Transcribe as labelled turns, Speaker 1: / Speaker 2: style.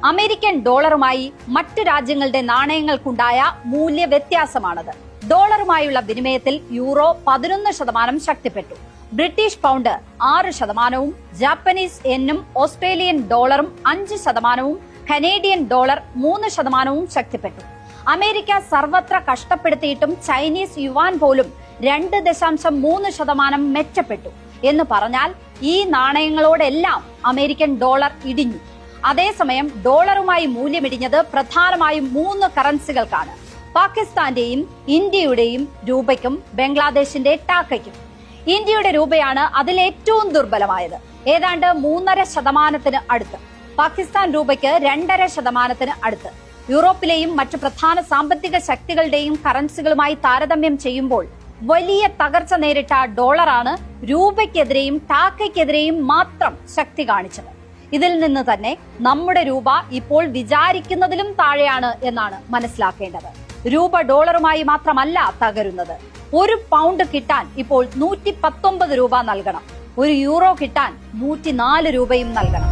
Speaker 1: American ഡോളറുമായി മറ്റ് രാജ്യങ്ങളുടെ നാണയങ്ങൾക്കുണ്ടായ മൂല്യ വ്യത്യാസമാണത്. ഡോളറുമായുള്ള വിനിമയത്തിൽ യൂറോ 11% ശക്തിപ്പെട്ടു. ബ്രിട്ടീഷ് പൗണ്ട് 6%, ജാപ്പനീസ് യെന്നും ഓസ്ട്രേലിയൻ ഡോളറും 5%, കനേഡിയൻ ഡോളർ 3% ശക്തിപ്പെട്ടു. അമേരിക്ക സർവത്ര കഷ്ടപ്പെടുത്തിയിട്ടും ചൈനീസ് യുവാൻ പോലും 2.3% മെച്ചപ്പെട്ടു എന്ന് പറഞ്ഞാൽ ഈ നാണയങ്ങളോടെല്ലാം അമേരിക്കൻ ഡോളർ ഇടിഞ്ഞു. അതേസമയം ഡോളറുമായി മൂല്യമിടിഞ്ഞത് പ്രധാനമായും 3 കറൻസികൾക്കാണ്: പാകിസ്ഥാന്റെയും ഇന്ത്യയുടെയും രൂപയ്ക്കും ബംഗ്ലാദേശിന്റെ ടാക്കയ്ക്കും. ഇന്ത്യയുടെ രൂപയാണ് അതിലേറ്റവും ദുർബലമായത്, ഏതാണ്ട് 3.5% അടുത്ത്. പാകിസ്ഥാൻ രൂപയ്ക്ക് 2.5% അടുത്ത്. യൂറോപ്പിലെയും മറ്റു പ്രധാന സാമ്പത്തിക ശക്തികളുടെയും കറൻസികളുമായി താരതമ്യം ചെയ്യുമ്പോൾ വലിയ തകർച്ച നേരിട്ട ഡോളറാണ് രൂപയ്ക്കെതിരെയും ടാക്കയ്ക്കെതിരെയും മാത്രം ശക്തി കാണിച്ചത്. ഇതിൽ നിന്ന് തന്നെ നമ്മുടെ രൂപ ഇപ്പോൾ വിചാരിക്കുന്നതിലും താഴെയാണ് എന്നാണ് മനസ്സിലാക്കേണ്ടത്. രൂപ ഡോളറുമായി മാത്രമല്ല തകരുന്നത്. 1 പൗണ്ട് കിട്ടാൻ ഇപ്പോൾ 119 രൂപ നൽകണം. 1 യൂറോ കിട്ടാൻ 104 രൂപയും നൽകണം.